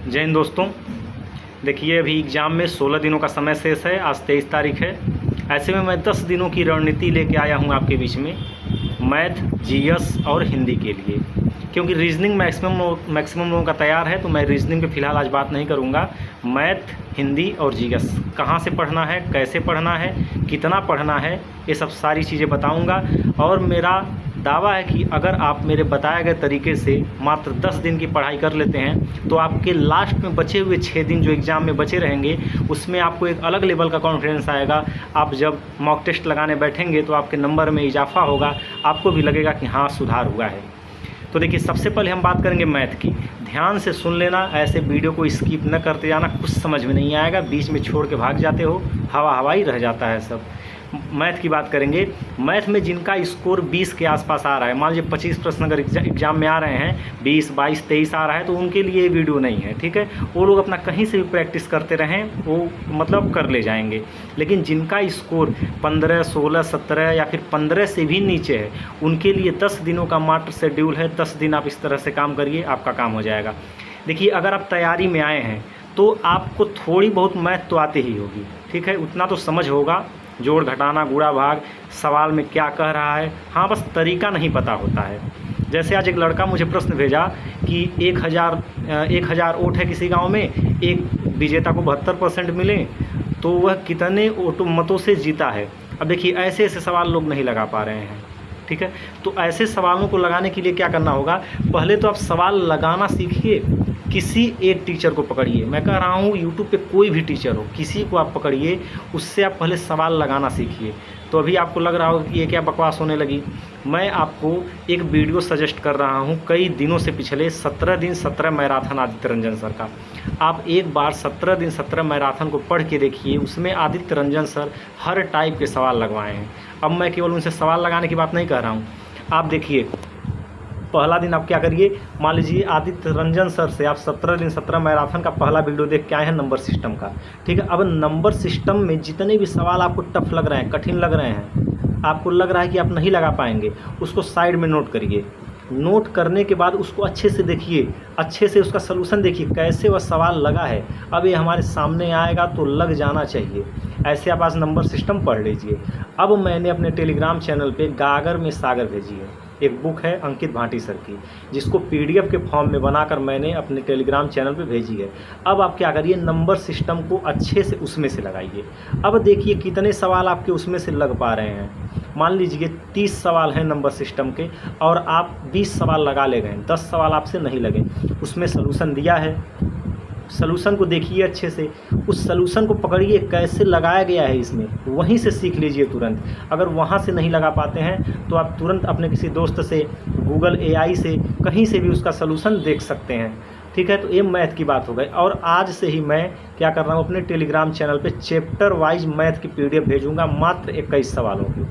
जय हिंद दोस्तों। देखिए अभी एग्ज़ाम में 16 दिनों का समय शेष है। आज 23 तारीख है। ऐसे में मैं 10 दिनों की रणनीति लेके आया हूँ आपके बीच में, मैथ, जीएस और हिंदी के लिए। क्योंकि रीजनिंग मैक्सिमम लोगों का तैयार है, तो मैं रीजनिंग पे फ़िलहाल आज बात नहीं करूँगा। मैथ, हिंदी और जीएस कहाँ से पढ़ना है, कैसे पढ़ना है, कितना पढ़ना है, ये सब सारी चीज़ें बताऊँगा। और मेरा दावा है कि अगर आप मेरे बताए गए तरीके से मात्र 10 दिन की पढ़ाई कर लेते हैं तो आपके लास्ट में बचे हुए 6 दिन जो एग्ज़ाम में बचे रहेंगे उसमें आपको एक अलग लेवल का कॉन्फिडेंस आएगा। आप जब मॉक टेस्ट लगाने बैठेंगे तो आपके नंबर में इजाफा होगा, आपको भी लगेगा कि हाँ सुधार हुआ है। तो देखिए सबसे पहले हम बात करेंगे मैथ की। ध्यान से सुन लेना, ऐसे वीडियो को स्किप न करते जाना, कुछ समझ में नहीं आएगा, बीच में छोड़ के भाग जाते हो, हवा ही रह जाता है सब। मैथ की बात करेंगे। मैथ में जिनका स्कोर 20 के आसपास आ रहा है, मान लीजिए 25 प्रश्न अगर एग्जाम में आ रहे हैं, 20, 22, 23 आ रहा है, तो उनके लिए ये वीडियो नहीं है, ठीक है। वो लोग अपना कहीं से भी प्रैक्टिस करते रहें, वो मतलब कर ले जाएंगे। लेकिन जिनका स्कोर 15, 16, 17 या फिर 15 से भी नीचे है, उनके लिए 10 दिनों का मात्र शेड्यूल है। 10 दिन आप इस तरह से काम करिए, आपका काम हो जाएगा। देखिए अगर आप तैयारी में आए हैं तो आपको थोड़ी बहुत मैथ तो आती ही होगी, ठीक है, उतना तो समझ होगा, जोड़ घटाना, गुणा भाग, सवाल में क्या कह रहा है। हाँ, बस तरीका नहीं पता होता है। जैसे आज एक लड़का मुझे प्रश्न भेजा कि 1000 वोट है किसी गांव में, एक विजेता को 72% मिले तो वह कितने मतों से जीता है। अब देखिए ऐसे ऐसे सवाल लोग नहीं लगा पा रहे हैं, ठीक है। तो ऐसे सवालों को लगाने के लिए क्या करना होगा, पहले तो आप सवाल लगाना सीखिए। किसी एक टीचर को पकड़िए, मैं कह रहा हूँ यूट्यूब पे कोई भी टीचर हो, किसी को आप पकड़िए, उससे आप पहले सवाल लगाना सीखिए। तो अभी आपको लग रहा होगा कि ये क्या बकवास होने लगी। मैं आपको एक वीडियो सजेस्ट कर रहा हूँ कई दिनों से, पिछले 17 दिन 17 मैराथन आदित्य रंजन सर का। आप एक बार 17 दिन 17 मैराथन को पढ़ के देखिए, उसमें आदित्य रंजन सर हर टाइप के सवाल लगवाए हैं। अब मैं केवल उनसे सवाल लगाने की बात नहीं कर रहा हूँ। आप देखिए पहला दिन आप क्या करिए, मान लीजिए आदित्य रंजन सर से आप 17 दिन 17 मैराथन का पहला वीडियो देख के आए हैं नंबर सिस्टम का, ठीक है। अब नंबर सिस्टम में जितने भी सवाल आपको टफ लग रहे हैं, कठिन लग रहे हैं, आपको लग रहा है कि आप नहीं लगा पाएंगे, उसको साइड में नोट करिए। नोट करने के बाद उसको अच्छे से देखिए, अच्छे से उसका सलूशन देखिए, कैसे वह सवाल लगा है। अब ये हमारे सामने आएगा तो लग जाना चाहिए। ऐसे आप आज नंबर सिस्टम पढ़ लीजिए। अब मैंने अपने टेलीग्राम चैनल पे गागर में सागर भेजी है, एक बुक है अंकित भाटी सर की, जिसको पीडीएफ के फॉर्म में बनाकर मैंने अपने टेलीग्राम चैनल पे भेजी है। अब आप क्या करिए, नंबर सिस्टम को अच्छे से उसमें से लगाइए। अब देखिए कितने सवाल आपके उसमें से लग पा रहे हैं। मान लीजिए 30 सवाल हैं नंबर सिस्टम के और आप 20 सवाल लगा ले गए, 10 सवाल आपसे नहीं लगे। उसमें सलूशन दिया है, सलूशन को देखिए अच्छे से, उस सलूशन को पकड़िए कैसे लगाया गया है इसमें, वहीं से सीख लीजिए तुरंत। अगर वहाँ से नहीं लगा पाते हैं तो आप तुरंत अपने किसी दोस्त से, गूगल एआई से, कहीं से भी उसका सलूशन देख सकते हैं, ठीक है। तो ये मैथ की बात हो गई। और आज से ही मैं क्या कर रहा हूँ, अपने टेलीग्राम चैनल पे चैप्टर वाइज मैथ की पीडीएफ भेजूँगा, मात्र 21 सवालों की,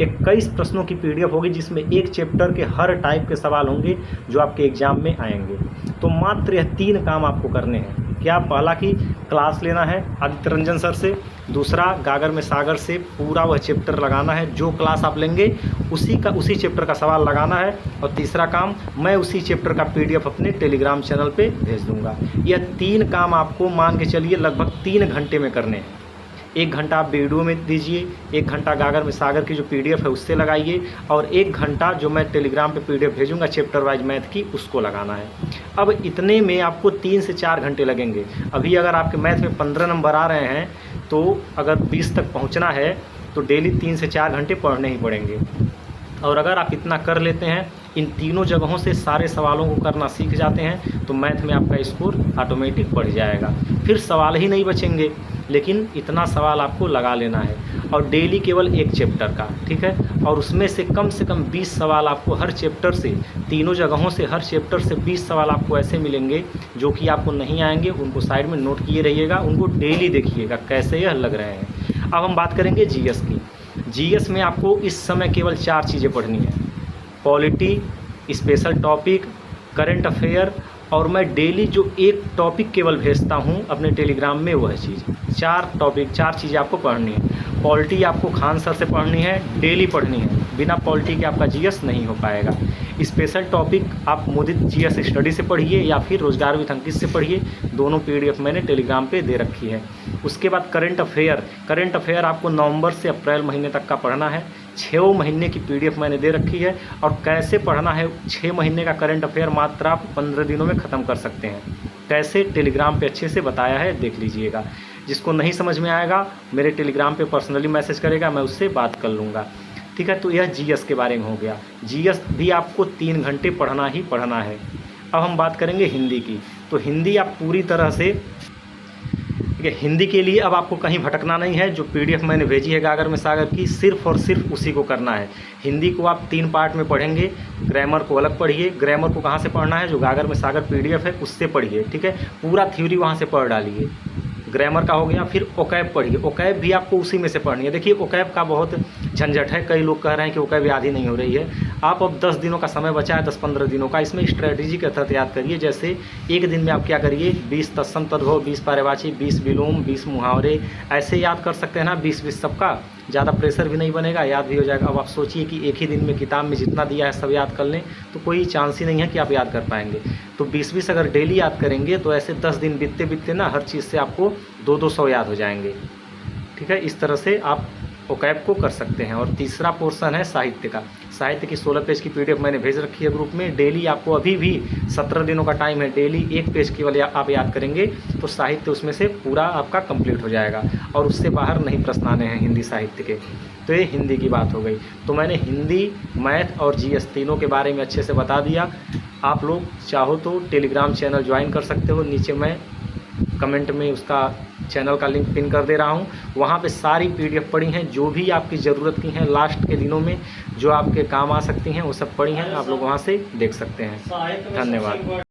21 प्रश्नों की पीडीएफ होगी, जिसमें एक चैप्टर के हर टाइप के सवाल होंगे जो आपके एग्जाम में आएंगे। तो मात्र यह 3 काम आपको करने हैं। क्या, पहला कि क्लास लेना है आदित्य रंजन सर से, दूसरा गागर में सागर से पूरा वह चैप्टर लगाना है, जो क्लास आप लेंगे उसी चैप्टर का सवाल लगाना है, और तीसरा काम, मैं उसी चैप्टर का पीडीएफ अपने टेलीग्राम चैनल पे भेज दूंगा। यह 3 काम आपको मान के चलिए लगभग 3 घंटे में करने हैं। 1 घंटा आप वीडियो में दीजिए, 1 घंटा गागर में सागर की जो पीडीएफ है उससे लगाइए, और 1 घंटा जो मैं टेलीग्राम पे पीडीएफ भेजूंगा चैप्टर वाइज मैथ की, उसको लगाना है। अब इतने में आपको 3 से 4 घंटे लगेंगे। अभी अगर आपके मैथ में 15 नंबर आ रहे हैं तो अगर 20 तक पहुंचना है तो डेली 3 से 4 घंटे पढ़ने ही पड़ेंगे। और अगर आप इतना कर लेते हैं, इन तीनों जगहों से सारे सवालों को करना सीख जाते हैं, तो मैथ में आपका स्कोर ऑटोमेटिक बढ़ जाएगा। फिर सवाल ही नहीं बचेंगे, लेकिन इतना सवाल आपको लगा लेना है, और डेली केवल एक चैप्टर का, ठीक है। और उसमें से कम 20 सवाल आपको हर चैप्टर से, तीनों जगहों से हर चैप्टर से 20 सवाल आपको ऐसे मिलेंगे जो कि आपको नहीं आएंगे, उनको साइड में नोट किए रहिएगा, उनको डेली देखिएगा कैसे यह लग रहे हैं। अब हम बात करेंगे जीएस की। जीएस में आपको इस समय केवल 4 चीज़ें पढ़नी है, polity, special topic, current affair, और मैं डेली जो एक टॉपिक केवल भेजता हूँ अपने टेलीग्राम में, वह चीज़ 4 टॉपिक, 4 चीज़ें आपको पढ़नी है। पॉलिटी आपको खान सर से पढ़नी है, डेली पढ़नी है। बिना पॉलिटी के आपका जीएस नहीं हो पाएगा। स्पेशल टॉपिक आप मुदित जीएस स्टडी से पढ़िए या फिर रोजगार विथ अंकित से पढ़िए, दोनों पीडीएफ मैंने टेलीग्राम पे दे रखी है। उसके बाद करंट अफेयर आपको नवंबर से अप्रैल महीने तक का पढ़ना है। 6 महीने की पीडीएफ मैंने दे रखी है, और कैसे पढ़ना है 6 महीने का करंट अफेयर मात्र आप 15 दिनों में ख़त्म कर सकते हैं। कैसे, टेलीग्राम पे अच्छे से बताया है, देख लीजिएगा। जिसको नहीं समझ में आएगा मेरे टेलीग्राम पे पर्सनली मैसेज करेगा, मैं उससे बात कर लूँगा। ठीक है, तो यह जीएस के बारे में हो गया। जीएस भी आपको 3 घंटे पढ़ना ही पढ़ना है। अब हम बात करेंगे हिंदी की। तो हिंदी आप पूरी तरह से, ठीक है, हिंदी के लिए अब आपको कहीं भटकना नहीं है। जो पीडीएफ मैंने भेजी है गागर में सागर की, सिर्फ और सिर्फ उसी को करना है। हिंदी को आप 3 पार्ट में पढ़ेंगे। ग्रामर को अलग पढ़िए। ग्रामर को कहाँ से पढ़ना है, जो गागर में सागर पीडीएफ है उससे पढ़िए। ठीक है, पूरा थ्योरी वहाँ से पढ़ डालिए। ग्रामर का हो गया। फिर ओकैब पढ़िए। ओकैब भी आपको उसी में से पढ़नी है। देखिए ओकैब का बहुत झंझट है, कई लोग कह रहे हैं कि ओकैब याद ही नहीं हो रही है। आप अब 10 दिनों का समय बचा है, 10-15 दिनों का, इसमें स्ट्रेटजी के तहत याद करिए। जैसे एक दिन में आप क्या करिए, 20 तत्सम तद्भव, 20 पर्यायवाची, 20 विलोम, 20 मुहावरे, ऐसे याद कर सकते हैं ना। 20-20 सबका, ज़्यादा प्रेशर भी नहीं बनेगा, याद भी हो जाएगा। अब आप सोचिए कि एक ही दिन में किताब में जितना दिया है सब याद कर लें, तो कोई चांस ही नहीं है कि आप याद कर पाएंगे। तो 20-20 अगर डेली याद करेंगे तो ऐसे 10 दिन बीतते बीतते ना हर चीज़ से आपको 200-200 याद हो जाएंगे। ठीक है, इस तरह से आप ओकैब को कर सकते हैं। और तीसरा पोर्शन है साहित्य का। साहित्य की 16 पेज की पीडीएफ मैंने भेज रखी है ग्रुप में। डेली आपको अभी भी 17 दिनों का टाइम है, डेली 1 पेज केवल आप याद करेंगे तो साहित्य उसमें से पूरा आपका कंप्लीट हो जाएगा, और उससे बाहर नहीं प्रश्न आने हैं हिंदी साहित्य के। तो ये हिंदी की बात हो गई। तो मैंने हिंदी, मैथ और जीएस तीनों के बारे में अच्छे से बता दिया। आप लोग चाहो तो टेलीग्राम चैनल ज्वाइन कर सकते हो, नीचे मैं कमेंट में उसका चैनल का लिंक पिन कर दे रहा हूँ। वहाँ पे सारी पीडीएफ पड़ी हैं, जो भी आपकी ज़रूरत की हैं लास्ट के दिनों में, जो आपके काम आ सकती हैं वो सब पड़ी हैं। आप लोग वहाँ से देख सकते हैं। धन्यवाद।